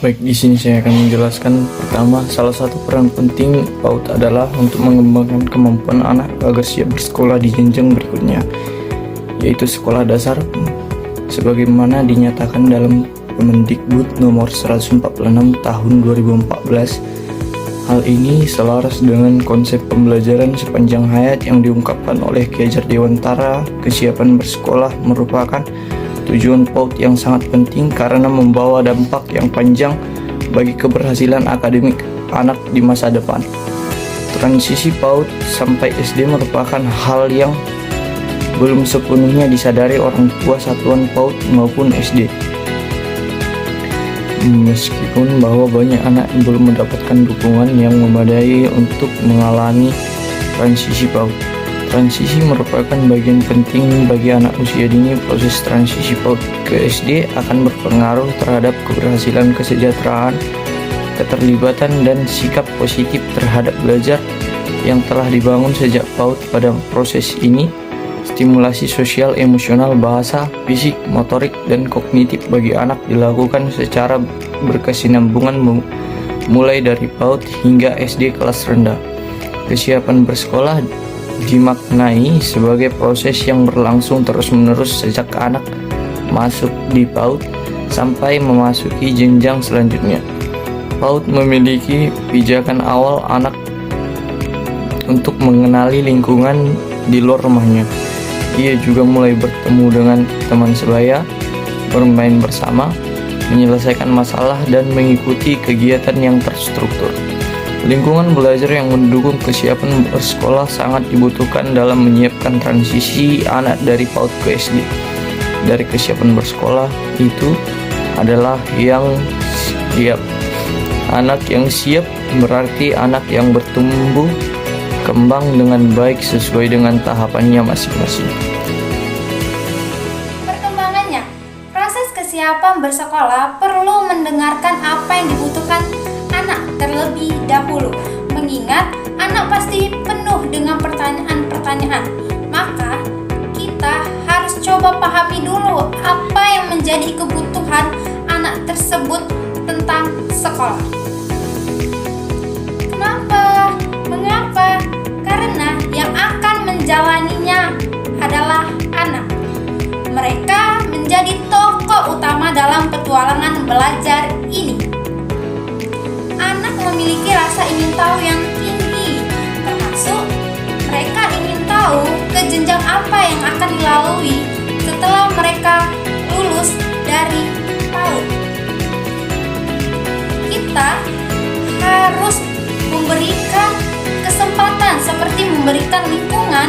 Baik, di sini saya akan menjelaskan. Pertama, salah satu peran penting PAUD adalah untuk mengembangkan kemampuan anak agar siap bersekolah di jenjang berikutnya, yaitu sekolah dasar, sebagaimana dinyatakan dalam Permendikbud nomor 146 tahun 2014. Hal ini selaras dengan konsep pembelajaran sepanjang hayat yang diungkapkan oleh Ki Hajar Dewantara. Kesiapan bersekolah merupakan tujuan PAUD yang sangat penting karena membawa dampak yang panjang bagi keberhasilan akademik anak di masa depan. Transisi PAUD sampai SD merupakan hal yang belum sepenuhnya disadari orang tua satuan PAUD maupun SD. Meskipun bahwa banyak anak belum mendapatkan dukungan yang memadai untuk mengalami transisi PAUD. Transisi merupakan bagian penting bagi anak usia dini. Proses transisi PAUD ke SD akan berpengaruh terhadap keberhasilan kesejahteraan, keterlibatan, dan sikap positif terhadap belajar yang telah dibangun sejak PAUD. Pada proses ini, stimulasi sosial, emosional, bahasa, fisik, motorik, dan kognitif bagi anak dilakukan secara berkesinambungan mulai dari PAUD hingga SD kelas rendah. Kesiapan bersekolah dimaknai sebagai proses yang berlangsung terus-menerus sejak anak masuk di PAUD sampai memasuki jenjang selanjutnya. PAUD memiliki pijakan awal anak untuk mengenali lingkungan di luar rumahnya. Ia juga mulai bertemu dengan teman sebaya, bermain bersama, menyelesaikan masalah, dan mengikuti kegiatan yang terstruktur. Lingkungan belajar yang mendukung kesiapan bersekolah sangat dibutuhkan dalam menyiapkan transisi anak dari PAUD ke SD. Dari kesiapan bersekolah itu adalah yang siap. Anak yang siap berarti anak yang bertumbuh kembang dengan baik sesuai dengan tahapannya masing-masing. Perkembangannya, proses kesiapan bersekolah perlu mendengarkan apa yang dibutuhkan anak terlebih dahulu, mengingat anak pasti penuh dengan pertanyaan-pertanyaan. Maka kita harus coba pahami dulu apa yang menjadi kebutuhan anak tersebut tentang sekolah. Kenapa? Mengapa? Karena yang akan menjalaninya adalah anak. Mereka menjadi tokoh utama dalam petualangan belajar ini. Anak memiliki rasa ingin tahu yang tinggi, termasuk mereka ingin tahu ke jenjang apa yang akan dilalui setelah mereka lulus dari PAUD. Kita harus memberikan kesempatan seperti memberikan lingkungan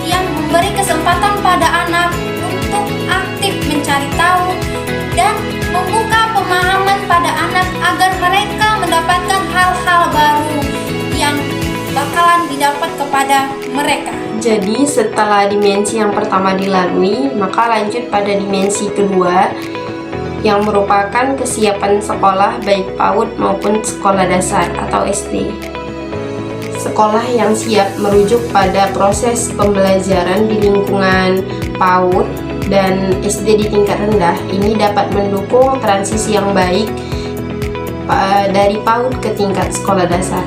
yang memberi kesempatan pada anak untuk aktif mencari tahu dan membuka pemahaman pada anak agar mereka mendapatkan hal-hal baru yang bakalan didapat kepada mereka. Jadi setelah dimensi yang pertama dilalui, maka lanjut pada dimensi kedua yang merupakan kesiapan sekolah baik PAUD maupun sekolah dasar atau SD. Sekolah yang siap merujuk pada proses pembelajaran di lingkungan PAUD dan SD di tingkat rendah. Ini dapat mendukung transisi yang baik dari PAUD ke tingkat sekolah dasar,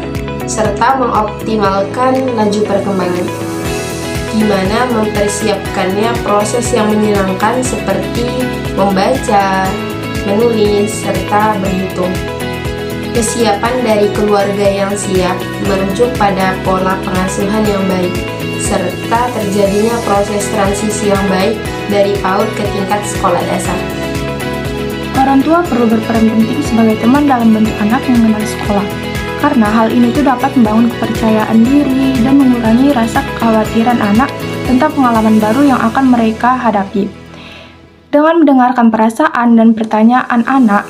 serta mengoptimalkan laju perkembangan, di mana mempersiapkannya proses yang menyenangkan seperti membaca, menulis, serta berhitung. Kesiapan dari keluarga yang siap merujuk pada pola pengasuhan yang baik, serta terjadinya proses transisi yang baik dari PAUD ke tingkat sekolah dasar. Orang tua perlu berperan penting sebagai teman dalam bentuk anak yang mengenal sekolah, karena hal ini dapat membangun kepercayaan diri dan mengurangi rasa kekhawatiran anak tentang pengalaman baru yang akan mereka hadapi. Dengan mendengarkan perasaan dan pertanyaan anak,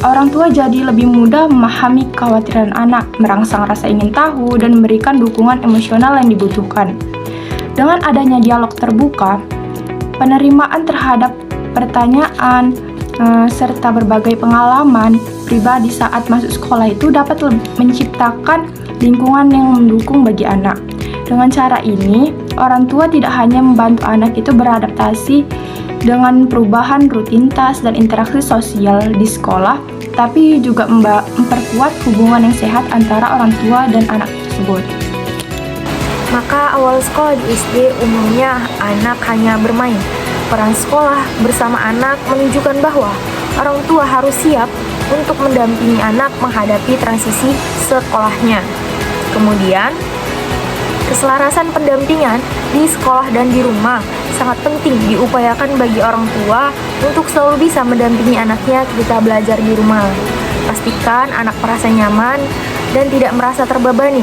orang tua jadi lebih mudah memahami kekhawatiran anak, merangsang rasa ingin tahu, dan memberikan dukungan emosional yang dibutuhkan. Dengan adanya dialog terbuka, penerimaan terhadap pertanyaan, serta berbagai pengalaman pribadi saat masuk sekolah itu dapat menciptakan lingkungan yang mendukung bagi anak. Dengan cara ini, orang tua tidak hanya membantu anak itu beradaptasi dengan perubahan rutinitas dan interaksi sosial di sekolah, tapi juga memperkuat hubungan yang sehat antara orang tua dan anak tersebut. Maka awal sekolah di SD umumnya anak hanya bermain. Peran sekolah bersama anak menunjukkan bahwa orang tua harus siap untuk mendampingi anak menghadapi transisi sekolahnya. Kemudian, keselarasan pendampingan di sekolah dan di rumah sangat penting diupayakan bagi orang tua untuk selalu bisa mendampingi anaknya ketika belajar di rumah. Pastikan anak merasa nyaman dan tidak merasa terbebani.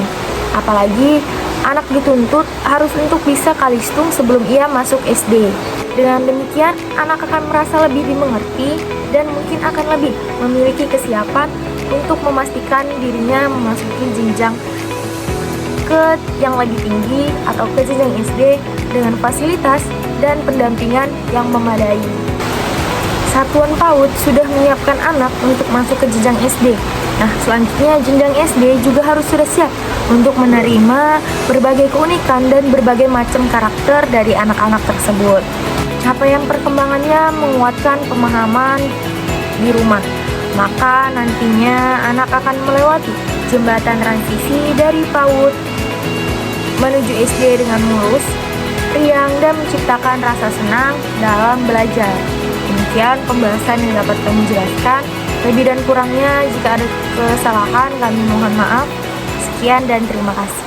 Apalagi anak dituntut harus untuk bisa kalistung sebelum ia masuk SD. Dengan demikian, anak akan merasa lebih dimengerti dan mungkin akan lebih memiliki kesiapan untuk memastikan dirinya memasuki jenjang ke yang lebih tinggi atau ke jenjang SD dengan fasilitas dan pendampingan yang memadai. Satuan PAUD sudah menyiapkan anak untuk masuk ke jenjang SD. Nah, selanjutnya jenjang SD juga harus sudah siap untuk menerima berbagai keunikan dan berbagai macam karakter dari anak-anak tersebut. Capaian perkembangannya menguatkan pemahaman di rumah. Maka nantinya anak akan melewati jembatan transisi dari PAUD menuju SD dengan mulus, riang, dan menciptakan rasa senang dalam belajar. Demikian pembahasan yang dapat kami jelaskan. Lebih dan kurangnya jika ada kesalahan kami mohon maaf. Sekian dan terima kasih.